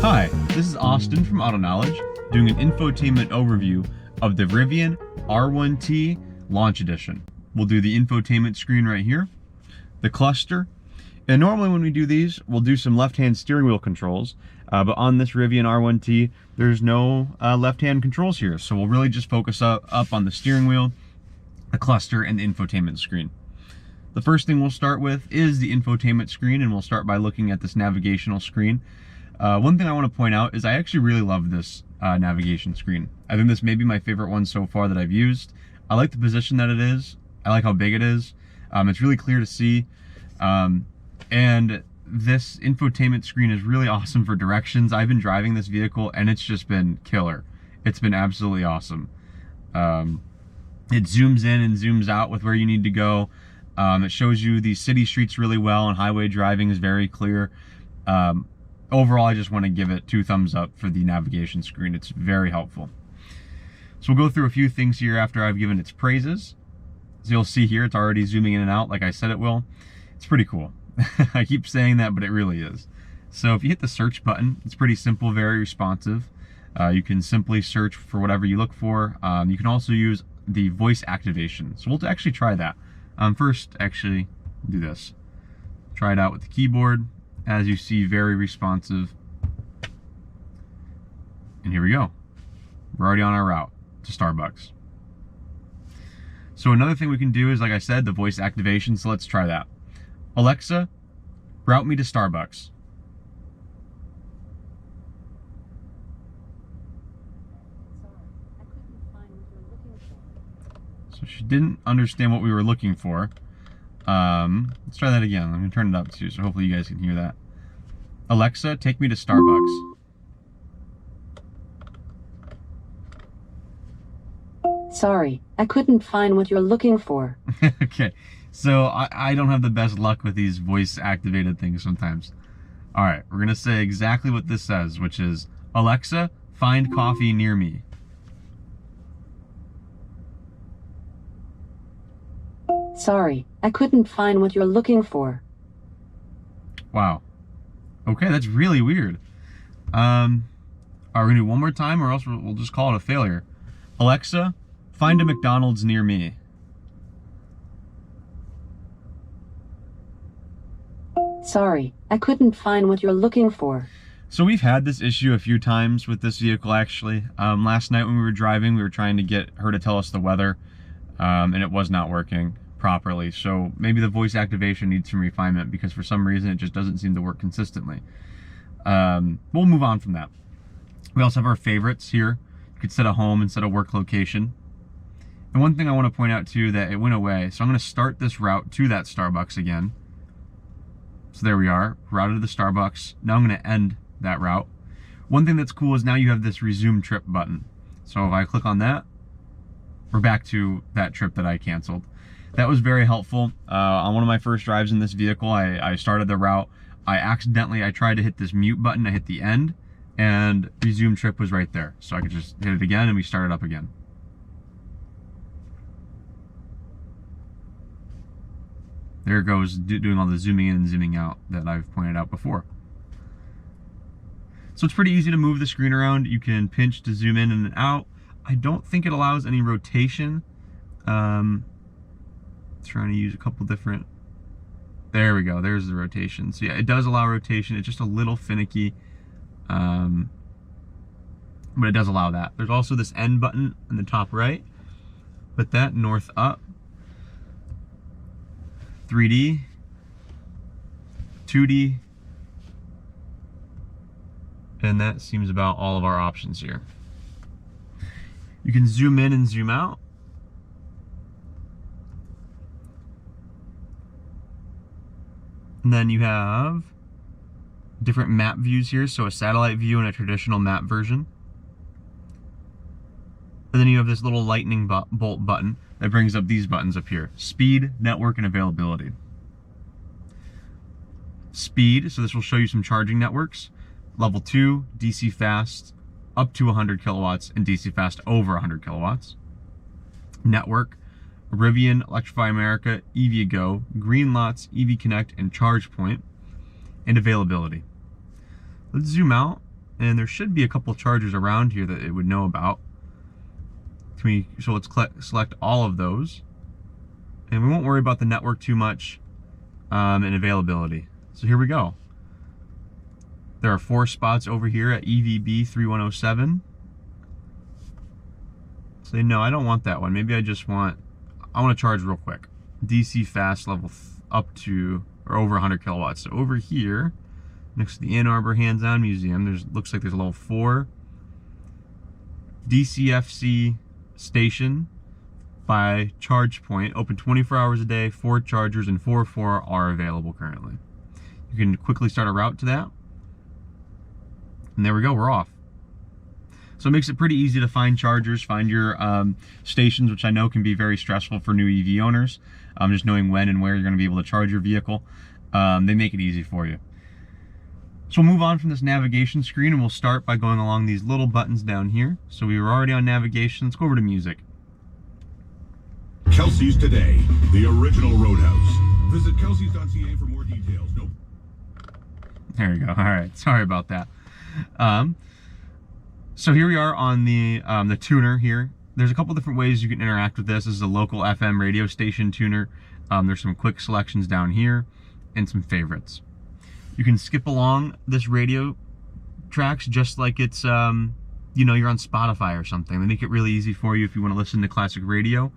Hi, this is Austin from AutoKnowledge doing an infotainment overview of the Rivian R1T Launch Edition. We'll do the infotainment screen right here, the cluster, and normally when we do these, we'll do some left-hand steering wheel controls, but on this Rivian R1T, there's no left-hand controls here, so we'll really just focus up on the steering wheel, the cluster, and the infotainment screen. The first thing we'll start with is the infotainment screen, and we'll start by looking at this navigational screen. One thing I want to point out is I actually really love this navigation screen. I think this may be my favorite one so far that I've used. I like the position that it is. I like how big it is. It's really clear to see. And this infotainment screen is really awesome for directions. I've been driving this vehicle and it's just been killer. It's been absolutely awesome. It zooms in and zooms out with where you need to go. It shows you the city streets really well, and highway driving is very clear. Overall, I just want to give it 2 thumbs up for the navigation screen. It's very helpful. So we'll go through a few things here after I've given its praises. As you'll see here, it's already zooming in and out like I said it will. It's pretty cool. I keep saying that, but it really is. So if you hit the search button, it's pretty simple, very responsive. You can simply search for whatever you look for. You can also use the voice activation. So we'll actually try that. First, actually, do this. Try it out with the keyboard. As you see, very responsive. And here we go. We're already on our route to Starbucks. So another thing we can do is, like I said, the voice activation. So let's try that. Alexa, route me to Starbucks. So she didn't understand what we were looking for. Let's try that again. I'm gonna turn it up too, so hopefully you guys can hear that. Alexa, take me to Starbucks. Sorry, I couldn't find what you're looking for. Okay, so I don't have the best luck with these voice activated things sometimes. All right, we're gonna say exactly what this says, which is, Alexa, find coffee near me. Sorry, I couldn't find what you're looking for. Wow. Okay, that's really weird. Are we gonna do one more time, or else we'll just call it a failure? Alexa, find a McDonald's near me. Sorry, I couldn't find what you're looking for. So we've had this issue a few times with this vehicle, actually. Last night when we were driving, we were trying to get her to tell us the weather, and it was not working properly. So maybe the voice activation needs some refinement, because for some reason it just doesn't seem to work consistently. We'll move on from that. We also have our favorites here. You could set a home and set a work location. And one thing I want to point out too, that it went away. So I'm going to start this route to that Starbucks again. So there we are, routed to the Starbucks. Now I'm going to end that route. One thing that's cool is now you have this resume trip button. So if I click on that, we're back to that trip that I canceled. That was very helpful. On one of my first drives in this vehicle, I started the route. I tried to hit this mute button. I hit the end, and resume trip was right there. So I could just hit it again and we started up again. There it goes, doing all the zooming in and zooming out that I've pointed out before. So it's pretty easy to move the screen around. You can pinch to zoom in and out. I don't think it allows any rotation. Trying to use a couple different, there we go, there's the rotation. So yeah, it does allow rotation. It's just a little finicky, but it does allow that. There's also this end button in the top right. Put that north up, 3D, 2D, and that seems about all of our options here. You can zoom in and zoom out. And then you have different map views here, so a satellite view and a traditional map version. And then you have this little lightning bolt button that brings up these buttons up here: speed, network, and availability. Speed, so this will show you some charging networks. Level 2, DC fast, up to 100 kilowatts, and DC fast over 100 kilowatts. Network, Rivian, Electrify America, EVgo, Green Lots, EV Connect, and ChargePoint, and availability. Let's zoom out And there should be a couple chargers around here that it would know about. So let's select all of those. And we won't worry about the network too much and availability. So here we go. There are 4 spots over here at EVB 3107. Say, no, I don't want that one. Maybe I want to charge real quick. DC fast level up to or over 100 kilowatts. So over here, next to the Ann Arbor Hands-On Museum, looks like there's a level 4 DCFC station by charge point, open 24 hours a day, 4 chargers, and 4 are available currently. You can quickly start a route to that. And there we go, we're off. So it makes it pretty easy to find chargers, find your stations, which I know can be very stressful for new EV owners. Just knowing when and where you're going to be able to charge your vehicle. They make it easy for you. So we'll move on from this navigation screen and we'll start by going along these little buttons down here. So we were already on navigation. Let's go over to music. Kelsey's Today, the original Roadhouse. Visit kelseys.ca for more details. Nope. There we go. All right. Sorry about that. So here we are on the tuner here. There's a couple different ways you can interact with this. This is a local FM radio station tuner. There's some quick selections down here and some favorites. You can skip along this radio tracks just like it's, you're on Spotify or something. They make it really easy for you if you want to listen to classic radio.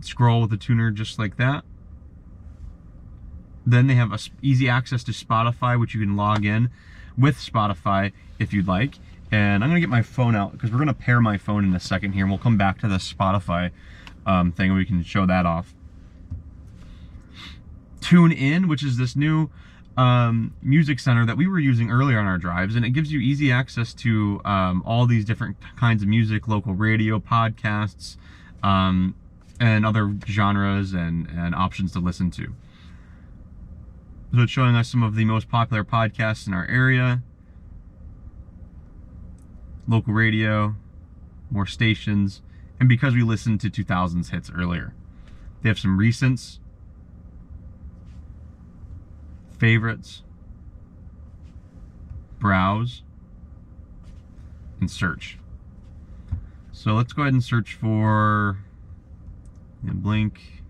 Scroll with the tuner just like that. Then they have easy access to Spotify, which you can log in with Spotify if you'd like. And I'm going to get my phone out because we're going to pair my phone in a second here. And we'll come back to the Spotify thing and we can show that off. Tune In, which is this new music center that we were using earlier on our drives. And it gives you easy access to all these different kinds of music, local radio, podcasts, and other genres and options to listen to. So it's showing us some of the most popular podcasts in our area. Local radio, more stations, and because we listened to 2000s hits earlier. They have some recents, favorites, browse, and search. So let's go ahead and search for Blink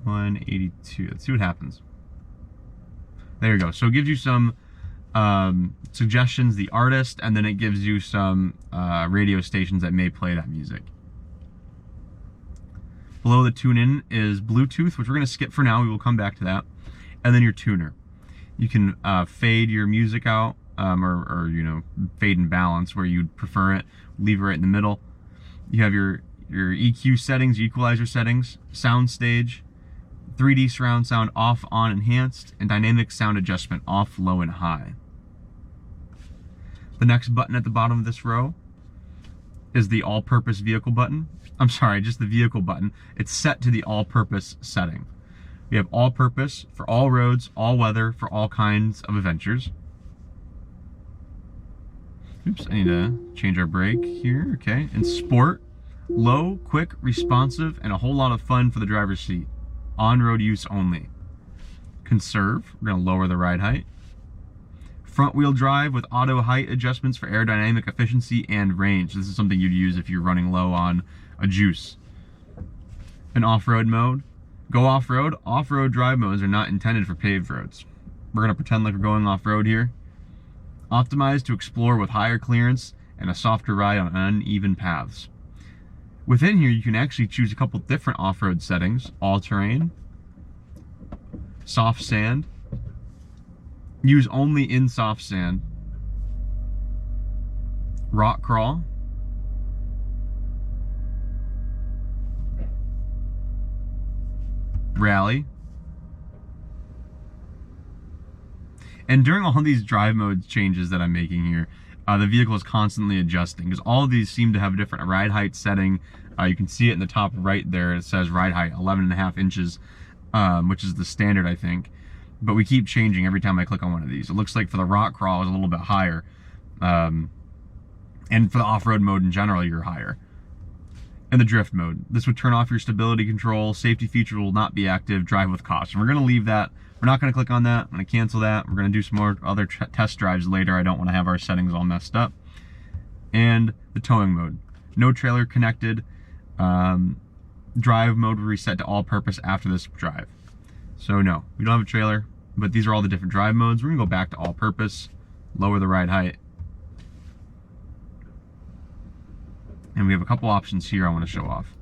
182. Let's see what happens. There you go. So it gives you some suggestions, the artist, and then it gives you some radio stations that may play that music. Below the tune in is Bluetooth, which we're going to skip for now. We will come back to that. And then your tuner. You can fade your music out, or fade and balance where you'd prefer it. Leave it right in the middle. You have your EQ settings, equalizer settings, sound stage, 3D surround sound off, on, enhanced, and dynamic sound adjustment off, low, and high. The next button at the bottom of this row is the all-purpose vehicle button. I'm sorry, just the vehicle button. It's set to the all-purpose setting. We have all-purpose for all roads, all weather, for all kinds of adventures. Oops, I need to change our brake here. Okay, and sport, low, quick, responsive, and a whole lot of fun for the driver's seat. On-road use only. Conserve, we're going to lower the ride height. Front-wheel drive with auto height adjustments for aerodynamic efficiency and range. This is something you'd use if you're running low on a juice. An off-road mode. Go off-road. Off-road drive modes are not intended for paved roads. We're going to pretend like we're going off-road here. Optimized to explore with higher clearance and a softer ride on uneven paths. Within here, you can actually choose a couple different off-road settings. All-terrain. Soft sand. Use only in soft sand. Rock crawl. Rally. And during all these drive mode changes that I'm making here, the vehicle is constantly adjusting because all of these seem to have a different ride height setting. You can see it in the top right there. It says ride height 11.5 inches, which is the standard, I think. But we keep changing every time I click on one of these. It looks like for the rock crawl is a little bit higher. And for the off-road mode in general, you're higher. And the drift mode. This would turn off your stability control. Safety feature will not be active. Drive with caution. We're going to leave that We're not going to click on that. I'm going to cancel that. We're going to do some more other test drives later. I don't want to have our settings all messed up. And the towing mode. No trailer connected. Drive mode will reset to all purpose after this drive. So no, we don't have a trailer, but these are all the different drive modes. We're going to go back to all purpose, lower the ride height. And we have a couple options here I want to show off.